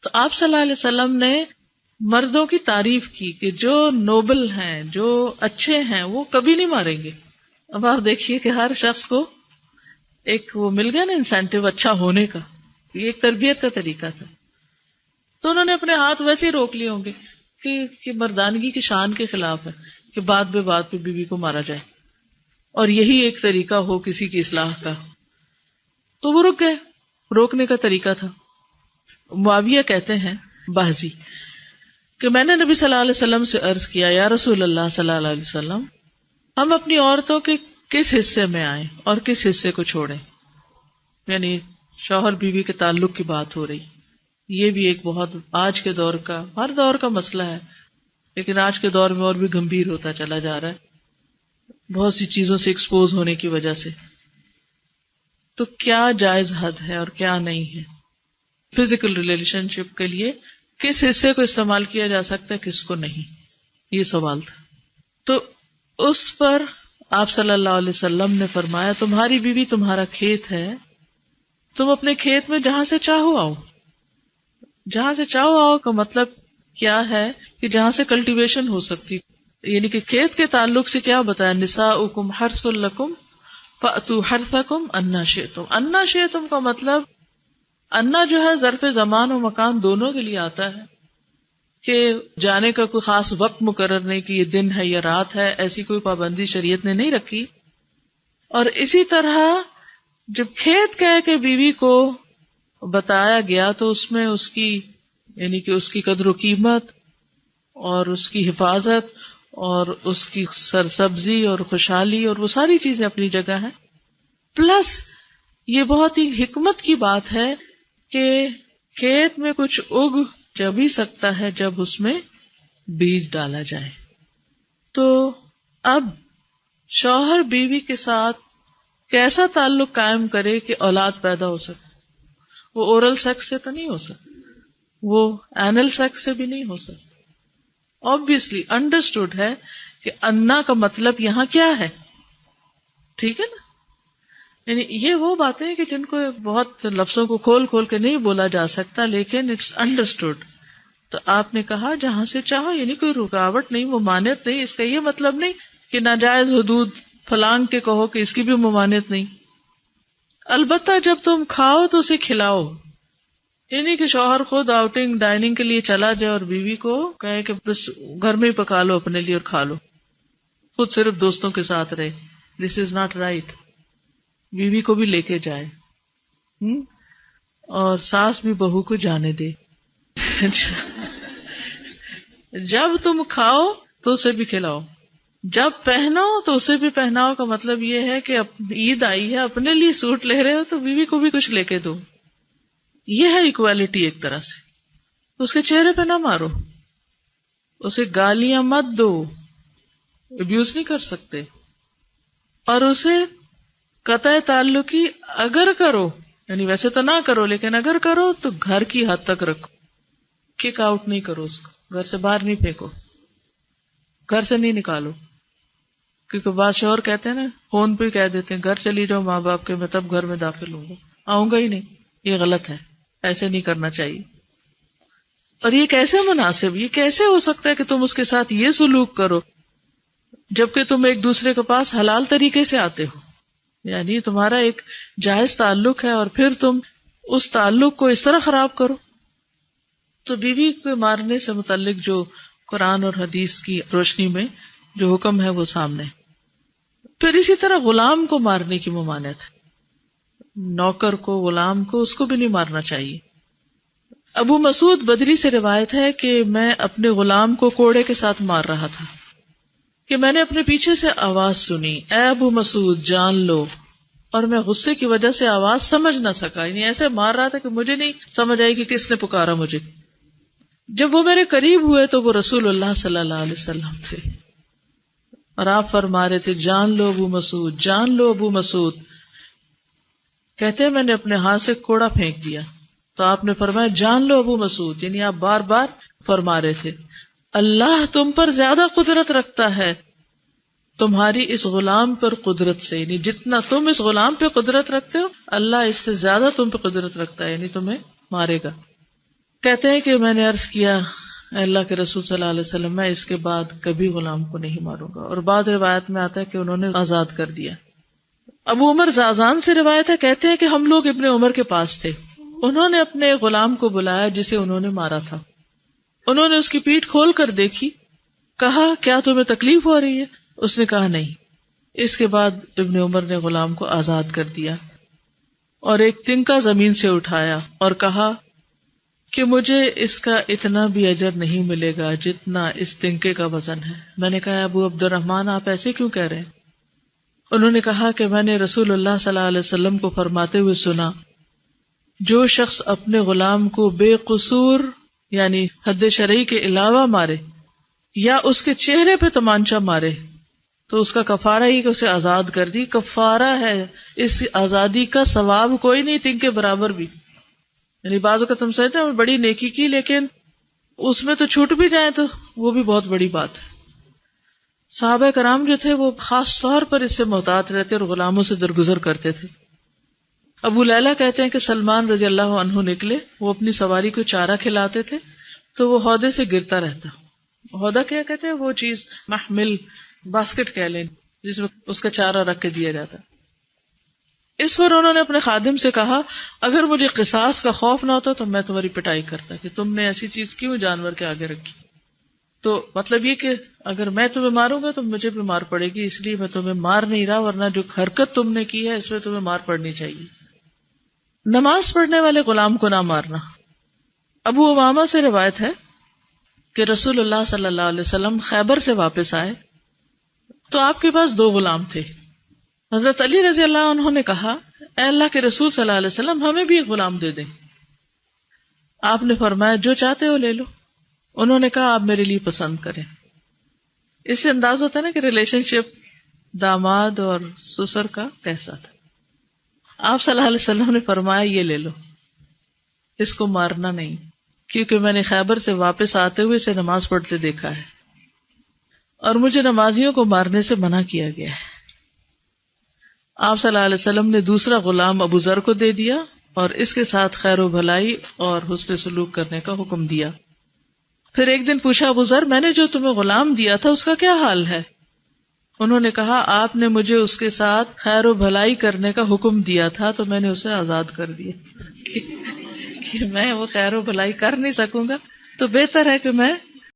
تو آپ صلی اللہ علیہ وسلم نے مردوں کی تعریف کی کہ جو نوبل ہیں، جو اچھے ہیں، وہ کبھی نہیں ماریں گے. اب آپ دیکھیے کہ ہر شخص کو ایک وہ مل گیا نا انسینٹیو اچھا ہونے کا، یہ ایک تربیت کا طریقہ تھا. تو انہوں نے اپنے ہاتھ ویسے ہی روک لیے ہوں گے کہ مردانگی کی شان کے خلاف ہے کہ بات پہ بیوی کو مارا جائے اور یہی ایک طریقہ ہو کسی کی اصلاح کا. تو وہ رک گئے، روکنے کا طریقہ تھا. معاویہ کہتے ہیں بازی کہ میں نے نبی صلی اللہ علیہ وسلم سے عرض کیا، یا رسول اللہ صلی اللہ علیہ وسلم، ہم اپنی عورتوں کے کس حصے میں آئیں اور کس حصے کو چھوڑیں؟ یعنی شوہر بیوی کے تعلق کی بات ہو رہی. یہ بھی ایک بہت آج کے دور کا، ہر دور کا مسئلہ ہے، لیکن آج کے دور میں اور بھی گمبھیر ہوتا چلا جا رہا ہے بہت سی چیزوں سے ایکسپوز ہونے کی وجہ سے. تو کیا جائز حد ہے اور کیا نہیں ہے؟ فزیکل ریلیشن شپ کے لیے کس حصے کو استعمال کیا جا سکتا ہے، کس کو نہیں، یہ سوال تھا. تو اس پر آپ صلی اللہ علیہ وسلم نے فرمایا، تمہاری بیوی تمہارا کھیت ہے، تم اپنے کھیت میں جہاں سے چاہو آؤ. جہاں سے چاہو آؤ کا مطلب کیا ہے کہ جہاں سے کلٹیویشن ہو سکتی، یعنی کہ کھیت کے تعلق سے کیا بتایا، نساؤکم حرث لکم فأتوا حرثکم انا شئتم. انا شئتم کا مطلب، انا جو ہے ظرف زمان و مکان دونوں کے لیے آتا ہے کہ جانے کا کوئی خاص وقت مقرر نہیں کہ یہ دن ہے یا رات ہے، ایسی کوئی پابندی شریعت نے نہیں رکھی. اور اسی طرح جب کھیت کہہ کے بیوی کو بتایا گیا تو اس میں اس کی، یعنی کہ اس کی قدر و قیمت اور اس کی حفاظت اور اس کی سرسبزی اور خوشحالی اور وہ ساری چیزیں اپنی جگہ ہیں. پلس یہ بہت ہی حکمت کی بات ہے کہ کھیت میں کچھ اگ جب ہی سکتا ہے جب اس میں بیج ڈالا جائے. تو اب شوہر بیوی کے ساتھ کیسا تعلق قائم کرے کہ اولاد پیدا ہو سکے؟ وہ اورل سیکس سے تو نہیں ہو سکتا، وہ اینل سیکس سے بھی نہیں ہو سکتا. obviously understood ہے کہ انا کا مطلب یہاں کیا ہے، ٹھیک ہے نا. یعنی یہ وہ باتیں ہیں کہ جن کو بہت لفظوں کو کھول کھول کے نہیں بولا جا سکتا، لیکن اٹس انڈرسٹوڈ. تو آپ نے کہا جہاں سے چاہو، یعنی کوئی رکاوٹ نہیں، ممانعت نہیں. اس کا یہ مطلب نہیں کہ ناجائز حدود پھلانگ کے کہو کہ اس کی بھی ممانعت نہیں. البتہ جب تم کھاؤ تو اسے کھلاؤ، یعنی کہ شوہر خود آؤٹنگ ڈائننگ کے لیے چلا جائے اور بیوی کو کہے کہ بس گھر میں ہی پکا لو اپنے لیے اور کھا لو، خود صرف دوستوں کے ساتھ رہے. دس از ناٹ رائٹ. بیوی کو بھی لے کے جائے اور ساس بھی بہو کو جانے دے. جب تم کھاؤ تو اسے بھی کھلاؤ، جب پہناؤ تو اسے بھی پہناؤ. کا مطلب یہ ہے کہ عید آئی ہے، اپنے لیے سوٹ لے رہے ہو تو بیوی کو بھی کچھ لے کے دو. یہ ہے ایکویلٹی ایک طرح سے. اس کے چہرے پہ نہ مارو، اسے گالیاں مت دو، ابیوز نہیں کر سکتے. اور اسے قطع تعلقی اگر کرو، یعنی ویسے تو نہ کرو لیکن اگر کرو تو گھر کی حد تک رکھو. کک آؤٹ نہیں کرو، اس کو گھر سے باہر نہیں پھینکو، گھر سے نہیں نکالو. کیونکہ بعض شوہر کہتے ہیں نا، فون پہ کہہ دیتے ہیں گھر چلی جاؤ ماں باپ کے، میں تب گھر میں داخل ہوں گا، آؤں گا ہی نہیں. یہ غلط ہے، ایسے نہیں کرنا چاہیے. اور یہ کیسے مناسب، یہ کیسے ہو سکتا ہے کہ تم اس کے ساتھ یہ سلوک کرو جبکہ تم ایک دوسرے کے پاس حلال طریقے سے آتے ہو؟ یعنی تمہارا ایک جائز تعلق ہے اور پھر تم اس تعلق کو اس طرح خراب کرو. تو بیوی کو مارنے سے متعلق جو قرآن اور حدیث کی روشنی میں جو حکم ہے وہ سامنے. پھر اسی طرح غلام کو مارنے کی ممانعت ہے، نوکر کو، غلام کو، اس کو بھی نہیں مارنا چاہیے. ابو مسعود بدری سے روایت ہے کہ میں اپنے غلام کو کوڑے کے ساتھ مار رہا تھا کہ میں نے اپنے پیچھے سے آواز سنی، اے ابو مسعود جان لو. اور میں غصے کی وجہ سے آواز سمجھ نہ سکا، یعنی ایسے مار رہا تھا کہ مجھے نہیں سمجھ آئی کہ کس نے پکارا مجھے. جب وہ میرے قریب ہوئے تو وہ رسول اللہ صلی اللہ علیہ وسلم تھے اور آپ فرما رہے تھے جان لو ابو مسعود، جان لو ابو مسعود. کہتے ہیں میں نے اپنے ہاتھ سے کوڑا پھینک دیا تو آپ نے فرمایا جان لو ابو مسعود، یعنی آپ بار بار فرما رہے تھے اللہ تم پر زیادہ قدرت رکھتا ہے تمہاری اس غلام پر قدرت سے، یعنی جتنا تم اس غلام پہ قدرت رکھتے ہو اللہ اس سے زیادہ تم پہ قدرت رکھتا ہے، یعنی تمہیں مارے گا. کہتے ہیں کہ میں نے عرض کیا اے اللہ کے رسول صلی اللہ علیہ وسلم میں اس کے بعد کبھی غلام کو نہیں ماروں گا، اور بعض روایت میں آتا ہے کہ انہوں نے آزاد کر دیا۔ ابو عمر زازان سے روایت ہے، کہتے ہیں کہ ہم لوگ ابن عمر کے پاس تھے، انہوں نے اپنے غلام کو بلایا جسے انہوں نے مارا تھا، انہوں نے اس کی پیٹھ کھول کر دیکھی، کہا کیا تمہیں تکلیف ہو رہی ہے؟ اس نے کہا نہیں۔ اس کے بعد ابن عمر نے غلام کو آزاد کر دیا اور ایک تنکا زمین سے اٹھایا اور کہا کہ مجھے اس کا اتنا بھی اجر نہیں ملے گا جتنا اس تنکے کا وزن ہے۔ میں نے کہا ابو عبد الرحمن آپ ایسے کیوں کہہ رہے ہیں؟ انہوں نے کہا کہ میں نے رسول اللہ صلی اللہ علیہ وسلم کو فرماتے ہوئے سنا، جو شخص اپنے غلام کو بے قصور یعنی حد شرعی کے علاوہ مارے یا اس کے چہرے پہ تمانچہ مارے تو اس کا کفارہ ہی کہ اسے آزاد کر دی، کفارہ ہے، اس آزادی کا ثواب کوئی نہیں تنکے کے برابر بھی۔ یعنی بعض اوقات تم سمجھتے ہیں بڑی نیکی کی، لیکن اس میں تو چھوٹ بھی جائے تو وہ بھی بہت بڑی بات ہے۔ صحابہ کرام جو تھے وہ خاص طور پر اس سے محتاط رہتے اور غلاموں سے درگزر کرتے تھے۔ ابو لیلہ کہتے ہیں کہ سلمان رضی اللہ عنہ نکلے، وہ اپنی سواری کو چارہ کھلاتے تھے تو وہ ہودے سے گرتا رہتا۔ ہودہ کیا کہتے ہیں؟ وہ چیز محمل باسکٹ کہہ لیں جس میں اس کا چارہ رکھ کے دیا جاتا۔ اس پر انہوں نے اپنے خادم سے کہا اگر مجھے قصاص کا خوف نہ ہوتا تو میں تمہاری پٹائی کرتا کہ تم نے ایسی چیز کیوں جانور کے آگے رکھی۔ تو مطلب یہ کہ اگر میں تمہیں ماروں گا تو مجھے بھی مار پڑے گی، اس لیے میں تمہیں مار نہیں رہا، ورنہ جو حرکت تم نے کی ہے اس میں تمہیں مار پڑنی چاہیے۔ نماز پڑھنے والے غلام کو نہ مارنا۔ ابو امامہ سے روایت ہے کہ رسول اللہ صلی اللہ علیہ وسلم خیبر سے واپس آئے تو آپ کے پاس 2 غلام تھے۔ حضرت علی رضی اللہ عنہ نے کہا اے اللہ کے رسول صلی اللہ علیہ وسلم ہمیں بھی ایک غلام دے دیں۔ آپ نے فرمایا جو چاہتے ہو لے لو۔ انہوں نے کہا آپ میرے لیے پسند کریں۔ اس سے انداز ہوتا ہے نا کہ ریلیشن شپ داماد اور سسر کا کیسا تھا۔ آپ صلی اللہ علیہ وسلم نے فرمایا یہ لے لو، اس کو مارنا نہیں، کیونکہ میں نے خیبر سے واپس آتے ہوئے اسے نماز پڑھتے دیکھا ہے اور مجھے نمازیوں کو مارنے سے منع کیا گیا ہے۔ آپ صلی اللہ علیہ وسلم نے دوسرا غلام ابو ذر کو دے دیا اور اس کے ساتھ خیر و بھلائی اور حسن سلوک کرنے کا حکم دیا۔ پھر ایک دن پوچھا ابو ذر میں نے جو تمہیں غلام دیا تھا اس کا کیا حال ہے؟ انہوں نے کہا آپ نے مجھے اس کے ساتھ خیر و بھلائی کرنے کا حکم دیا تھا تو میں نے اسے آزاد کر دیا کہ میں وہ خیر و بھلائی کر نہیں سکوں گا تو بہتر ہے کہ میں